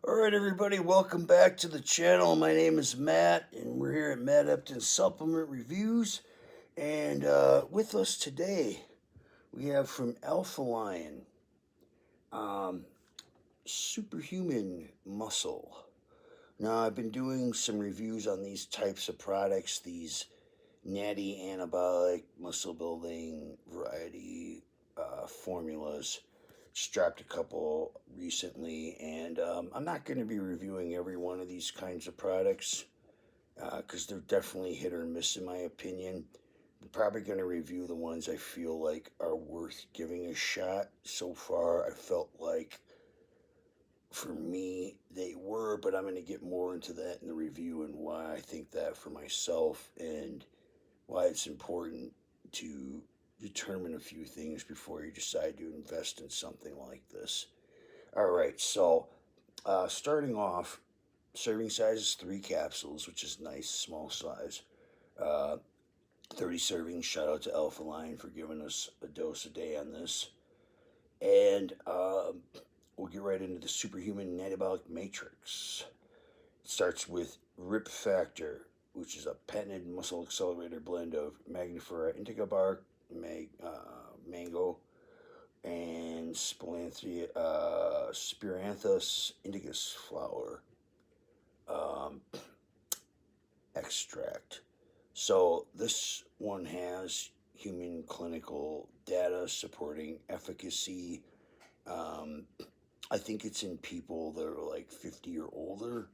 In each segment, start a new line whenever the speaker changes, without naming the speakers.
All right, everybody, welcome back to the channel. My name is Matt, and we're here at Matt Upton Supplement Reviews. And with us today, we have from Alpha Lion, um, Superhuman Muscle. Now, I've been doing some reviews on these types of products, these natty anabolic muscle building variety formulas. Just dropped a couple recently, and I'm not going to be reviewing every one of these kinds of products because they're definitely hit or miss in my opinion. I'm probably going to review the ones I feel like are worth giving a shot. So far, I felt like for me they were, but I'm going to get more into that in the review and why I think that for myself and why it's important to determine a few things before you decide to invest in something like this. All right, so starting off, serving size is 3 capsules, which is nice, small size. Uh, 30 servings. Shout out to Alpha Lion for giving us a dose a day on this. And we'll get right into the Superhuman Anabolic Matrix. It starts with Rip Factor, which is a patented muscle accelerator blend of Magnifera indica bark, mango, and Speranthus indicus flower um, extract. So this one has human clinical data supporting efficacy. Um, I think it's in people that are like 50 or older.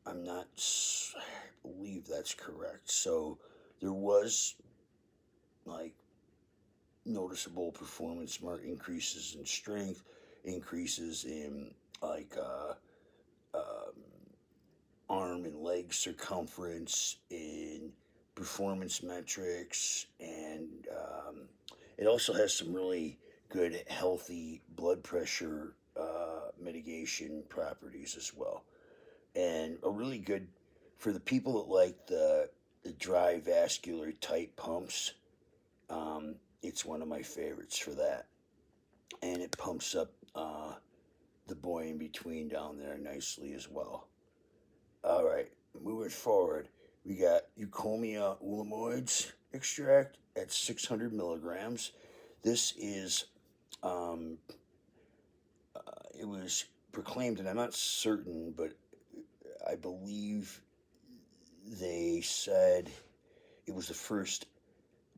I'm not. I believe that's correct. So there was like noticeable performance mark increases in strength, increases in like um, arm and leg circumference, in performance metrics, and it also has some really good healthy blood pressure mitigation properties as well, and a really good for the people that like the dry vascular tight pumps. It's one of my favorites for that, and it pumps up the boy in between down there nicely as well. All right, moving forward, we got Eucomia ulamoides extract at 600 milligrams. This is, um, it was proclaimed, and I'm not certain, but I believe they said it was the first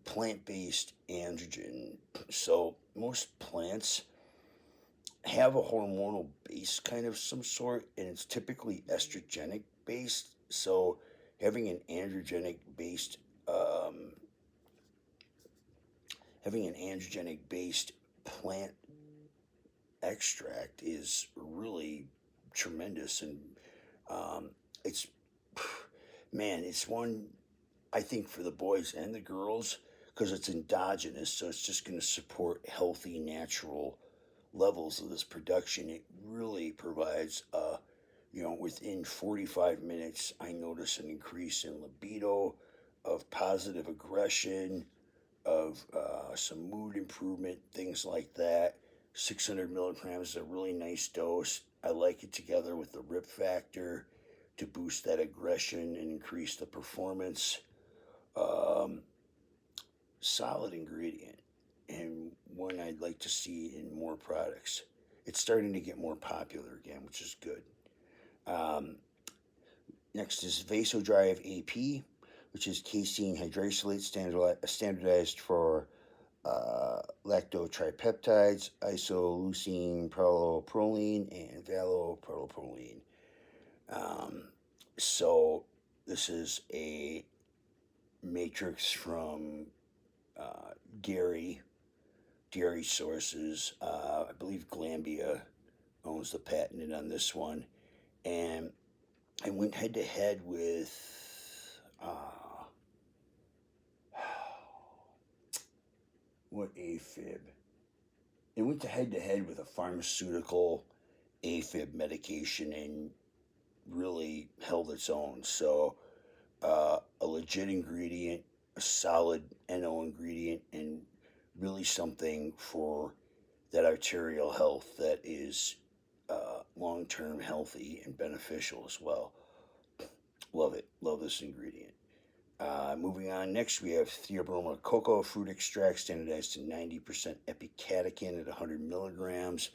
plant based androgen. So most plants have a hormonal base kind of some sort, and it's typically estrogenic based. So having an androgenic based um, having an androgenic based plant extract is really tremendous, and um, it's man, it's one I think for the boys and the girls because it's endogenous, so it's just going to support healthy, natural levels of this production. It really provides, within 45 minutes, I notice an increase in libido, of positive aggression, of some mood improvement, things like that. 600 milligrams is a really nice dose. I like it together with the rip factor to boost that aggression and increase the performance. Um, Solid ingredient and one I'd like to see in more products. It's starting to get more popular again, which is good. Um, Next is Vasodrive AP, which is casein hydroxylate standardized for lactotripeptides, isoleucine proline, and valoproline. Um, so this is a matrix from uh, dairy dairy sources. I believe Glambia owns the patent on this one, and I went head to head with what AFib. It went to head with a pharmaceutical AFib medication and really held its own. So a legit ingredient, a solid NO ingredient, and really something for that arterial health that is long long-term healthy and beneficial as well. Love it. Love this ingredient. Moving on, next we have Theobroma cocoa fruit extract, standardized to 90% epicatechin at 100 milligrams.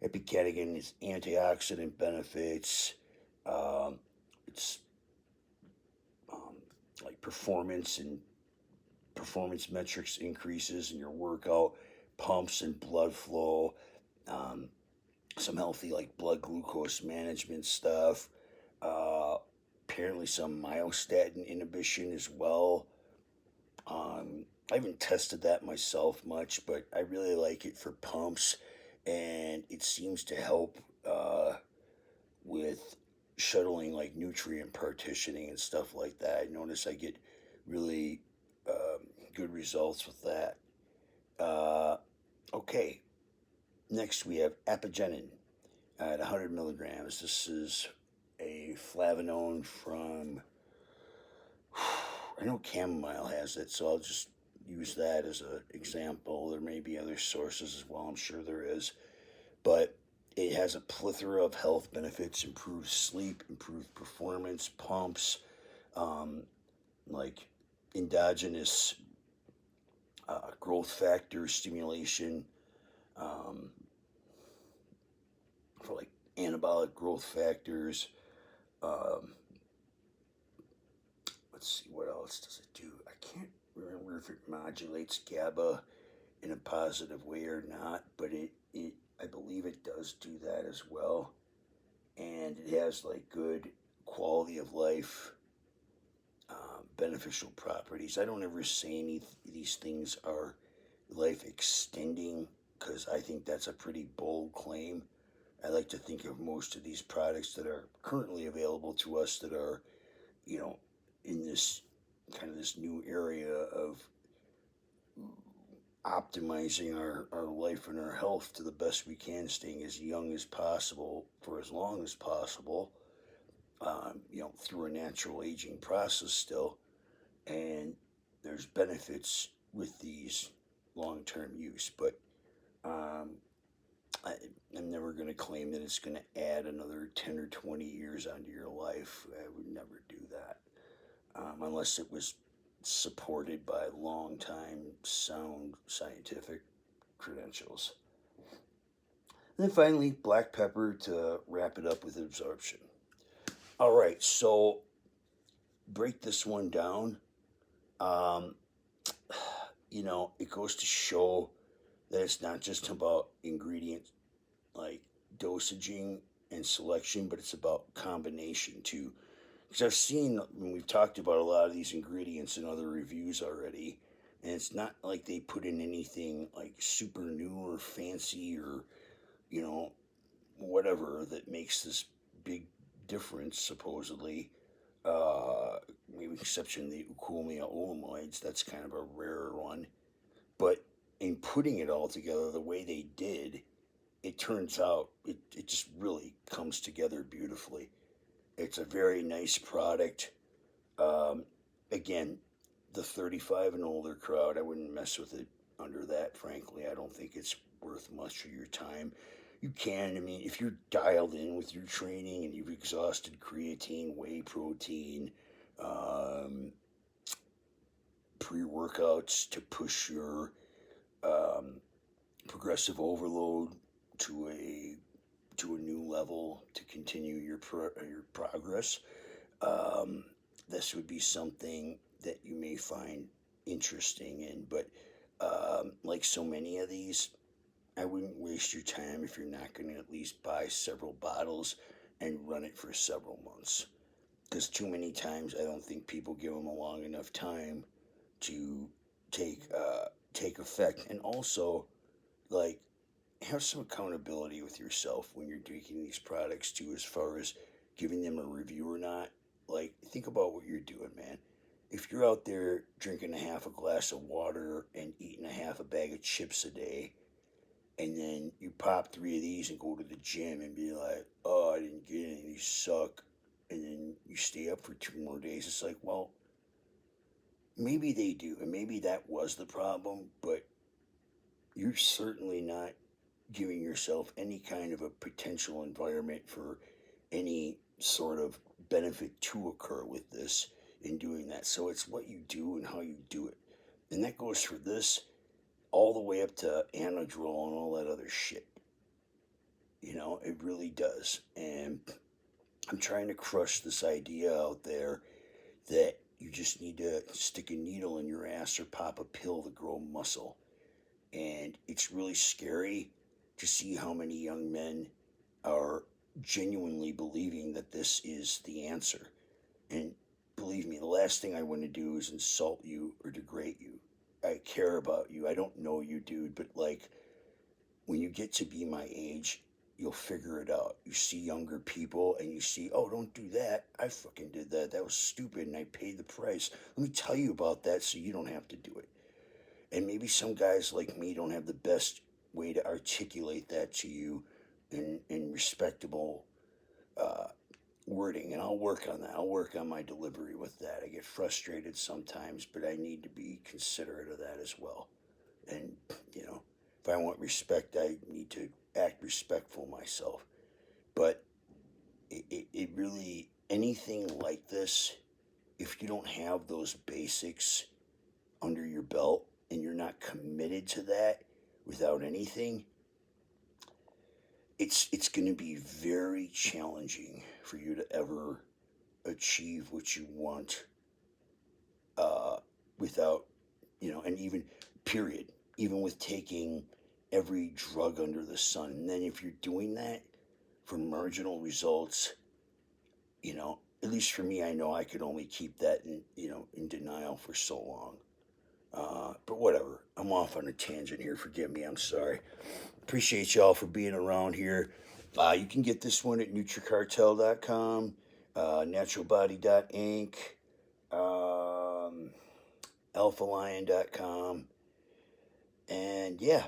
Epicatechin is antioxidant benefits. Um, it's um, like performance metrics increases in your workout, pumps and blood flow. Um, some healthy like blood glucose management stuff. Uh, Apparently some myostatin inhibition as well. I haven't tested that myself much, but I really like it for pumps, and it seems to help with shuttling like nutrient partitioning and stuff like that. I notice I get really good results with that. Uh, okay, next we have apigenin at 100 milligrams. This is a flavanone from, I know chamomile has it, so I'll just use that as an example. There may be other sources as well, I'm sure there is. But it has a plethora of health benefits: improved sleep, improved performance, pumps, um, like endogenous growth factor stimulation, um, for like anabolic growth factors. Um, let's see, what else does it do? I can't remember if it modulates GABA in a positive way or not, but it I believe it does do that as well. And it has like good quality of life, beneficial properties. I don't ever say these things are life extending, because I think that's a pretty bold claim. I like to think of most of these products that are currently available to us that are, you know, in this kind of this new area of optimizing our life and our health to the best we can, staying as young as possible for as long as possible, through a natural aging process still. And there's benefits with these long-term use, but um, I, I'm never going to claim that it's going to add another 10 or 20 years onto your life. I would never do that, unless it was supported by long time sound scientific credentials. And then finally, black pepper to wrap it up with absorption. All right, so break this one down. Um, it goes to show that it's not just about ingredient like dosaging and selection, but it's about combination too. Because I've seen, when we've talked about a lot of these ingredients in other reviews already, and it's not like they put in anything like super new or fancy or, you know, whatever that makes this big difference, supposedly. Uh, Maybe exception the Ucumia oleoids, that's kind of a rarer one. But in putting it all together the way they did, it turns out it just really comes together beautifully. It's a very nice product. Um, Again, the 35 and older crowd, I wouldn't mess with it under that, frankly. I don't think it's worth much of your time. You can, I mean, if you're dialed in with your training and you've exhausted creatine, whey protein, um, pre workouts to push your um, progressive overload to a new level to continue your progress. Um, this would be something that you may find interesting in, but like so many of these, I wouldn't waste your time if you're not going to at least buy several bottles and run it for several months. Because too many times I don't think people give them a long enough time to take effect, and also like have some accountability with yourself when you're drinking these products too, as far as giving them a review or not. Like, think about what you're doing, man. If you're out there drinking a half a glass of water and eating a half a bag of chips a day, and then you pop three of these and go to the gym and be like, oh, I didn't get any, these suck, and then you stay up for 2 more days, it's like, well, maybe they do, and maybe that was the problem, but you're certainly not giving yourself any kind of a potential environment for any sort of benefit to occur with this in doing that. So it's what you do and how you do it. And that goes for this all the way up to Anadrol and all that other shit. You know, it really does. And I'm trying to crush this idea out there that you just need to stick a needle in your ass or pop a pill to grow muscle. And it's really scary to see how many young men are genuinely believing that this is the answer. And believe me, the last thing I want to do is insult you or degrade you. I care about you. I don't know you, dude, but like when you get to be my age, you'll figure it out. You see younger people and you see, oh, don't do that. I fucking did that. That was stupid and I paid the price. Let me tell you about that so you don't have to do it. And maybe some guys like me don't have the best way to articulate that to you in respectable wording, and I'll work on that. I'll work on my delivery with that. I get frustrated sometimes, but I need to be considerate of that as well. And, you know, if I want respect, I need to act respectful myself. But it really, anything like this, if you don't have those basics under your belt and you're not committed to that without anything, it's going to be very challenging for you to ever achieve what you want without, you know, and even, period, even with taking every drug under the sun. And then if you're doing that for marginal results, you know, at least for me, I know I could only keep that in, you know, in denial for so long. But whatever, I'm off on a tangent here. Forgive me, I'm sorry. Appreciate y'all for being around here. You can get this one at NutriCartel.com, NaturalBody.inc, AlphaLion.com. And yeah,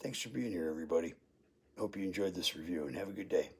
thanks for being here, everybody. Hope you enjoyed this review and have a good day.